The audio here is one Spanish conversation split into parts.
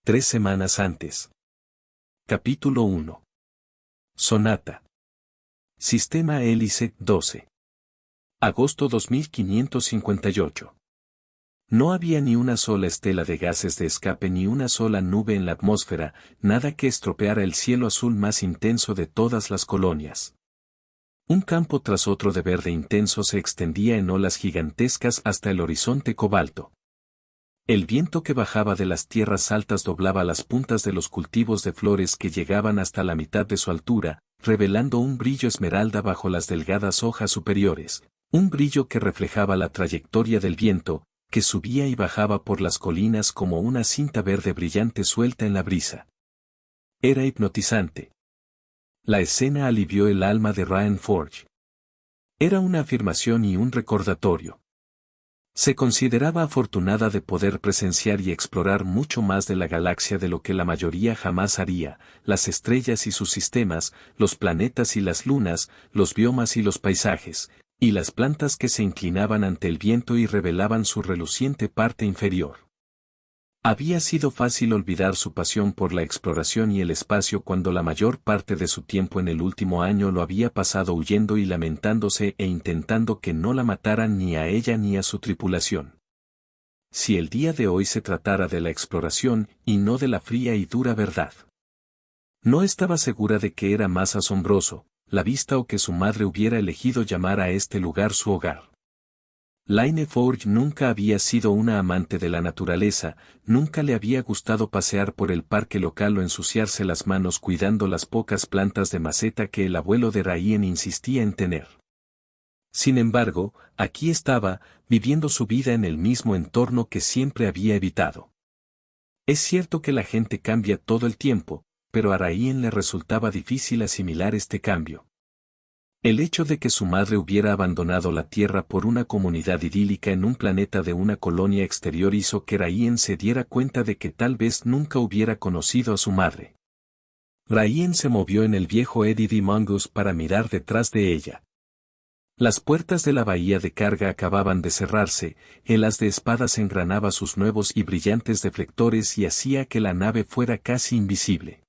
3 semanas antes. Capítulo 1. Sonata. Sistema Hélice 12. Agosto 2558. No había ni una sola estela de gases de escape ni una sola nube en la atmósfera, nada que estropeara el cielo azul más intenso de todas las colonias. Un campo tras otro de verde intenso se extendía en olas gigantescas hasta el horizonte cobalto. El viento que bajaba de las tierras altas doblaba las puntas de los cultivos de flores que llegaban hasta la mitad de su altura, revelando un brillo esmeralda bajo las delgadas hojas superiores, un brillo que reflejaba la trayectoria del viento, que subía y bajaba por las colinas como una cinta verde brillante suelta en la brisa. Era hipnotizante. La escena alivió el alma de Ryan Forge. Era una afirmación y un recordatorio. Se consideraba afortunada de poder presenciar y explorar mucho más de la galaxia de lo que la mayoría jamás haría, las estrellas y sus sistemas, los planetas y las lunas, los biomas y los paisajes, y las plantas que se inclinaban ante el viento y revelaban su reluciente parte inferior. Había sido fácil olvidar su pasión por la exploración y el espacio cuando la mayor parte de su tiempo en el último año lo había pasado huyendo y lamentándose e intentando que no la mataran ni a ella ni a su tripulación. Si el día de hoy se tratara de la exploración y no de la fría y dura verdad. No estaba segura de que era más asombroso, la vista o que su madre hubiera elegido llamar a este lugar su hogar. Line Forge nunca había sido una amante de la naturaleza, nunca le había gustado pasear por el parque local o ensuciarse las manos cuidando las pocas plantas de maceta que el abuelo de Ryan insistía en tener. Sin embargo, aquí estaba, viviendo su vida en el mismo entorno que siempre había evitado. Es cierto que la gente cambia todo el tiempo, pero a Ryan le resultaba difícil asimilar este cambio. El hecho de que su madre hubiera abandonado la Tierra por una comunidad idílica en un planeta de una colonia exterior hizo que Ryan se diera cuenta de que tal vez nunca hubiera conocido a su madre. Ryan se movió en el viejo Eddie D. Mongoose para mirar detrás de ella. Las puertas de la bahía de carga acababan de cerrarse, el as de espadas engranaba sus nuevos y brillantes deflectores y hacía que la nave fuera casi invisible.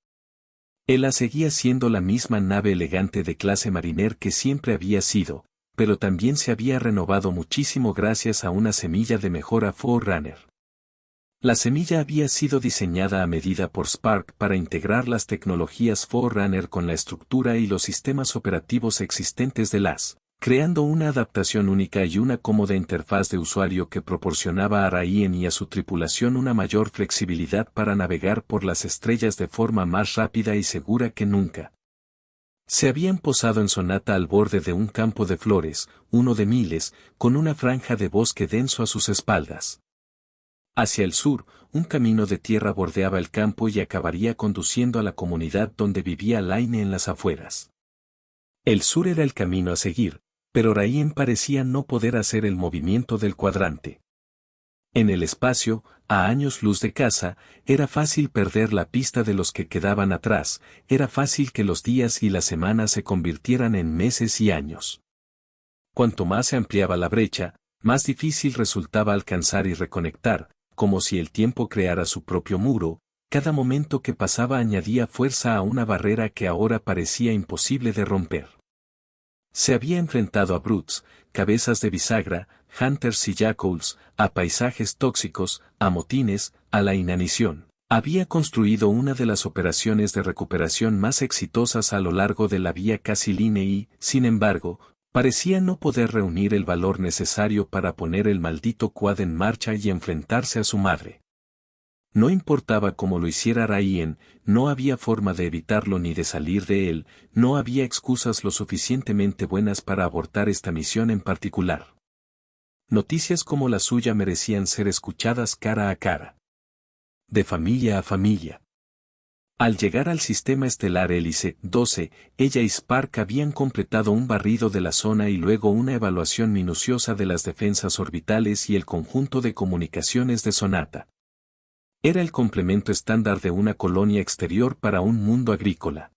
Ella seguía siendo la misma nave elegante de clase Mariner que siempre había sido, pero también se había renovado muchísimo gracias a una semilla de mejora Forerunner. La semilla había sido diseñada a medida por Spark para integrar las tecnologías Forerunner con la estructura y los sistemas operativos existentes de las, creando una adaptación única y una cómoda interfaz de usuario que proporcionaba a Ryan y a su tripulación una mayor flexibilidad para navegar por las estrellas de forma más rápida y segura que nunca. Se habían posado en Sonata al borde de un campo de flores, uno de miles, con una franja de bosque denso a sus espaldas. Hacia el sur, un camino de tierra bordeaba el campo y acabaría conduciendo a la comunidad donde vivía Laine en las afueras. El sur era el camino a seguir, pero Ryan parecía no poder hacer el movimiento del cuadrante. En el espacio, a años luz de casa, era fácil perder la pista de los que quedaban atrás, era fácil que los días y las semanas se convirtieran en meses y años. Cuanto más se ampliaba la brecha, más difícil resultaba alcanzar y reconectar, como si el tiempo creara su propio muro, cada momento que pasaba añadía fuerza a una barrera que ahora parecía imposible de romper. Se había enfrentado a brutes, cabezas de bisagra, hunters y jackals, a paisajes tóxicos, a motines, a la inanición. Había construido una de las operaciones de recuperación más exitosas a lo largo de la vía Cassiline y, sin embargo, parecía no poder reunir el valor necesario para poner el maldito quad en marcha y enfrentarse a su madre. No importaba cómo lo hiciera Ryan, no había forma de evitarlo ni de salir de él, no había excusas lo suficientemente buenas para abortar esta misión en particular. Noticias como la suya merecían ser escuchadas cara a cara. De familia a familia. Al llegar al sistema estelar Hélice 12, ella y Spark habían completado un barrido de la zona y luego una evaluación minuciosa de las defensas orbitales y el conjunto de comunicaciones de Sonata. Era el complemento estándar de una colonia exterior para un mundo agrícola.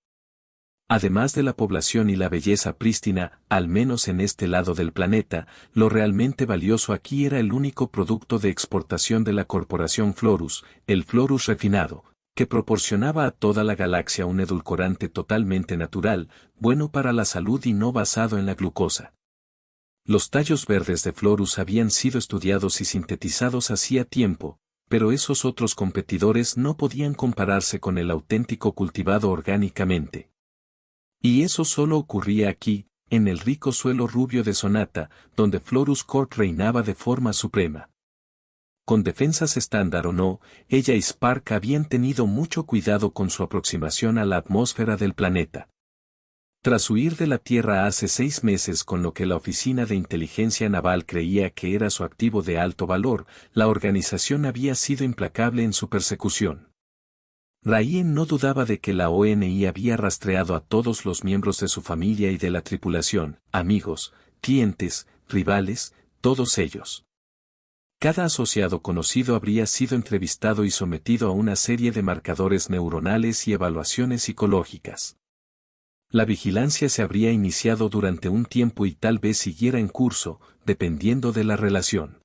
Además de la población y la belleza prístina, al menos en este lado del planeta, lo realmente valioso aquí era el único producto de exportación de la corporación Florus, el Florus refinado, que proporcionaba a toda la galaxia un edulcorante totalmente natural, bueno para la salud y no basado en la glucosa. Los tallos verdes de Florus habían sido estudiados y sintetizados hacía tiempo, pero esos otros competidores no podían compararse con el auténtico cultivado orgánicamente. Y eso solo ocurría aquí, en el rico suelo rubio de Sonata, donde Florus Corp reinaba de forma suprema. Con defensas estándar o no, ella y Spark habían tenido mucho cuidado con su aproximación a la atmósfera del planeta. Tras huir de la Tierra hace 6 meses con lo que la Oficina de Inteligencia Naval creía que era su activo de alto valor, la organización había sido implacable en su persecución. Rayen no dudaba de que la ONI había rastreado a todos los miembros de su familia y de la tripulación, amigos, clientes, rivales, todos ellos. Cada asociado conocido habría sido entrevistado y sometido a una serie de marcadores neuronales y evaluaciones psicológicas. La vigilancia se habría iniciado durante un tiempo y tal vez siguiera en curso, dependiendo de la relación.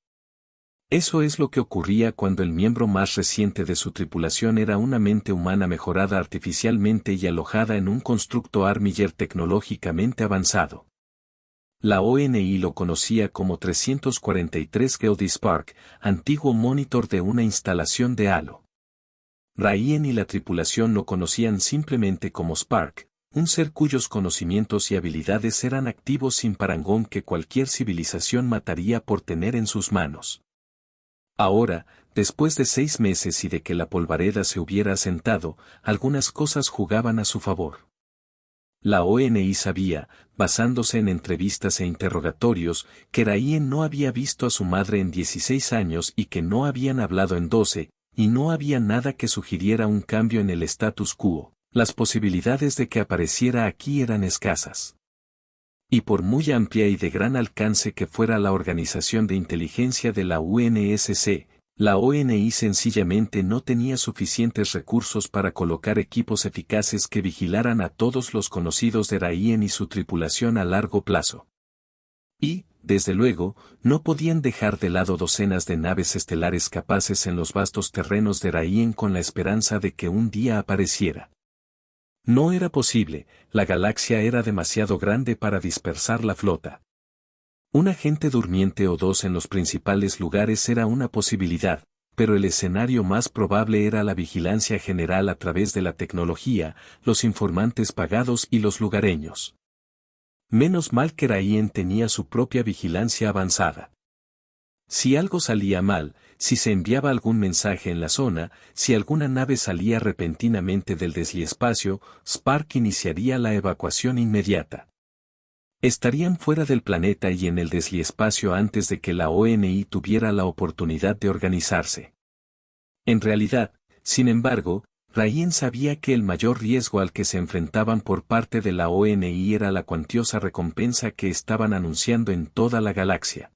Eso es lo que ocurría cuando el miembro más reciente de su tripulación era una mente humana mejorada artificialmente y alojada en un constructo Armiller tecnológicamente avanzado. La ONI lo conocía como 343 Geodis Spark, antiguo monitor de una instalación de Halo. Rayen y la tripulación lo conocían simplemente como Spark, un ser cuyos conocimientos y habilidades eran activos sin parangón que cualquier civilización mataría por tener en sus manos. Ahora, después de 6 meses y de que la polvareda se hubiera asentado, algunas cosas jugaban a su favor. La ONI sabía, basándose en entrevistas e interrogatorios, que Rayen no había visto a su madre en 16 años y que no habían hablado en 12, y no había nada que sugiriera un cambio en el status quo. Las posibilidades de que apareciera aquí eran escasas. Y por muy amplia y de gran alcance que fuera la organización de inteligencia de la UNSC, la ONI sencillamente no tenía suficientes recursos para colocar equipos eficaces que vigilaran a todos los conocidos de Rayen y su tripulación a largo plazo. Y, desde luego, no podían dejar de lado docenas de naves estelares capaces en los vastos terrenos de Rayen con la esperanza de que un día apareciera. No era posible, la galaxia era demasiado grande para dispersar la flota. Un agente durmiente o 2 en los principales lugares era una posibilidad, pero el escenario más probable era la vigilancia general a través de la tecnología, los informantes pagados y los lugareños. Menos mal que Rayen tenía su propia vigilancia avanzada. Si algo salía mal, si se enviaba algún mensaje en la zona, si alguna nave salía repentinamente del desliespacio, Spark iniciaría la evacuación inmediata. Estarían fuera del planeta y en el desliespacio antes de que la ONI tuviera la oportunidad de organizarse. En realidad, sin embargo, Rayen sabía que el mayor riesgo al que se enfrentaban por parte de la ONI era la cuantiosa recompensa que estaban anunciando en toda la galaxia.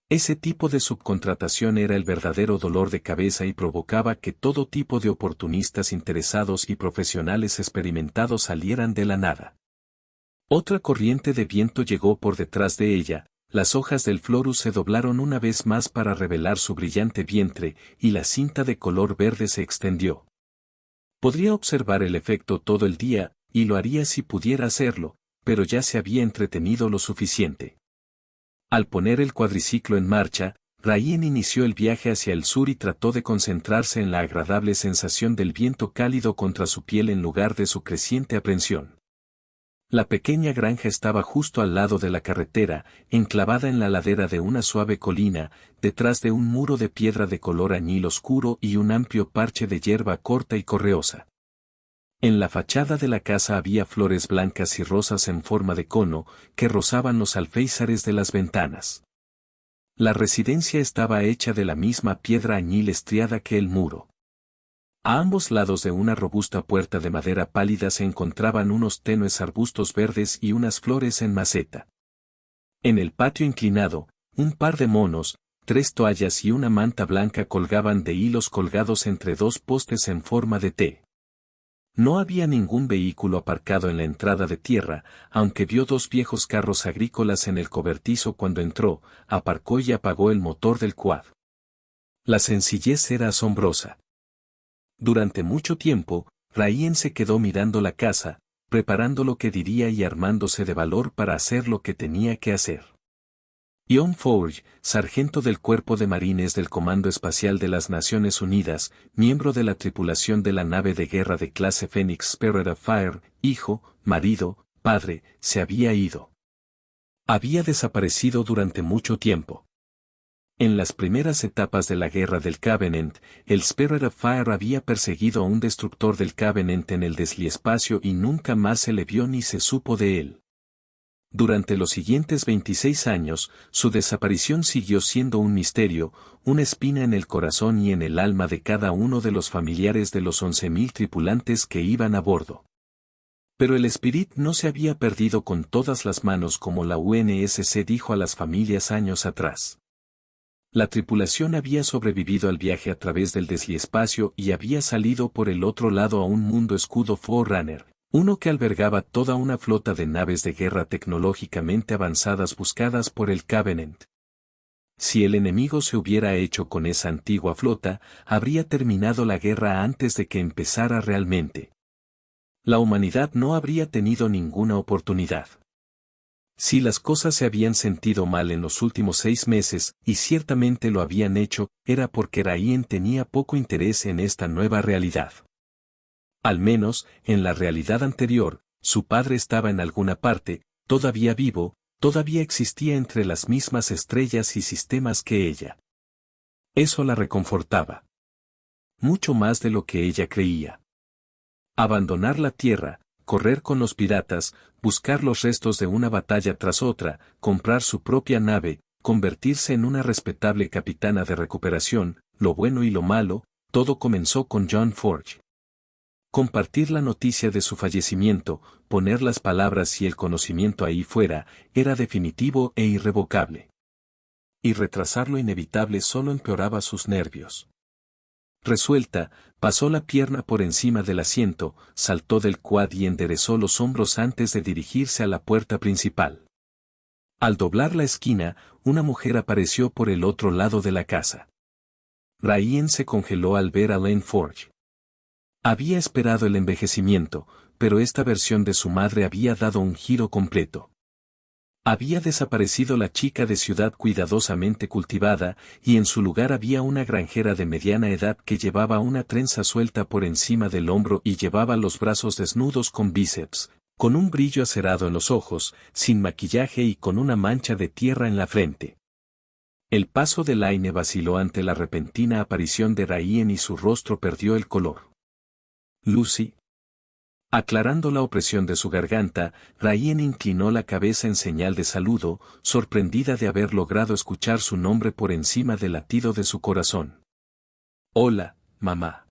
Ese tipo de subcontratación era el verdadero dolor de cabeza y provocaba que todo tipo de oportunistas interesados y profesionales experimentados salieran de la nada. Otra corriente de viento llegó por detrás de ella, las hojas del Florus se doblaron una vez más para revelar su brillante vientre, y la cinta de color verde se extendió. Podría observar el efecto todo el día, y lo haría si pudiera hacerlo, pero ya se había entretenido lo suficiente. Al poner el cuadriciclo en marcha, Rayen inició el viaje hacia el sur y trató de concentrarse en la agradable sensación del viento cálido contra su piel en lugar de su creciente aprensión. La pequeña granja estaba justo al lado de la carretera, enclavada en la ladera de una suave colina, detrás de un muro de piedra de color añil oscuro y un amplio parche de hierba corta y correosa. En la fachada de la casa había flores blancas y rosas en forma de cono, que rozaban los alféizares de las ventanas. La residencia estaba hecha de la misma piedra añil estriada que el muro. A ambos lados de una robusta puerta de madera pálida se encontraban unos tenues arbustos verdes y unas flores en maceta. En el patio inclinado, un par de monos, 3 toallas y una manta blanca colgaban de hilos colgados entre 2 postes en forma de T. No había ningún vehículo aparcado en la entrada de tierra, aunque vio dos viejos carros agrícolas en el cobertizo cuando entró, aparcó y apagó el motor del quad. La sencillez era asombrosa. Durante mucho tiempo, Ryan se quedó mirando la casa, preparando lo que diría y armándose de valor para hacer lo que tenía que hacer. John Forge, sargento del Cuerpo de Marines del Comando Espacial de las Naciones Unidas, miembro de la tripulación de la nave de guerra de clase Phoenix Spirit of Fire, hijo, marido, padre, se había ido. Había desaparecido durante mucho tiempo. En las primeras etapas de la guerra del Covenant, el Spirit of Fire había perseguido a un destructor del Covenant en el desliespacio y nunca más se le vio ni se supo de él. Durante los siguientes 26 años, su desaparición siguió siendo un misterio, una espina en el corazón y en el alma de cada uno de los familiares de los 11.000 tripulantes que iban a bordo. Pero el Spirit no se había perdido con todas las manos como la UNSC dijo a las familias años atrás. La tripulación había sobrevivido al viaje a través del desliespacio y había salido por el otro lado a un mundo escudo Forerunner. Uno que albergaba toda una flota de naves de guerra tecnológicamente avanzadas buscadas por el Covenant. Si el enemigo se hubiera hecho con esa antigua flota, habría terminado la guerra antes de que empezara realmente. La humanidad no habría tenido ninguna oportunidad. Si las cosas se habían sentido mal en los últimos 6 meses, y ciertamente lo habían hecho, era porque Ryan tenía poco interés en esta nueva realidad. Al menos, en la realidad anterior, su padre estaba en alguna parte, todavía vivo, todavía existía entre las mismas estrellas y sistemas que ella. Eso la reconfortaba. Mucho más de lo que ella creía. Abandonar la Tierra, correr con los piratas, buscar los restos de una batalla tras otra, comprar su propia nave, convertirse en una respetable capitana de recuperación, lo bueno y lo malo, todo comenzó con John Forge. Compartir la noticia de su fallecimiento, poner las palabras y el conocimiento ahí fuera, era definitivo e irrevocable. Y retrasar lo inevitable solo empeoraba sus nervios. Resuelta, pasó la pierna por encima del asiento, saltó del quad y enderezó los hombros antes de dirigirse a la puerta principal. Al doblar la esquina, una mujer apareció por el otro lado de la casa. Ryan se congeló al ver a Lane Forge. Había esperado el envejecimiento, pero esta versión de su madre había dado un giro completo. Había desaparecido la chica de ciudad cuidadosamente cultivada, y en su lugar había una granjera de mediana edad que llevaba una trenza suelta por encima del hombro y llevaba los brazos desnudos con bíceps, con un brillo acerado en los ojos, sin maquillaje y con una mancha de tierra en la frente. El paso de Laine vaciló ante la repentina aparición de Ryan y su rostro perdió el color. Lucy. Aclarando la opresión de su garganta, Ryan inclinó la cabeza en señal de saludo, sorprendida de haber logrado escuchar su nombre por encima del latido de su corazón. Hola, mamá.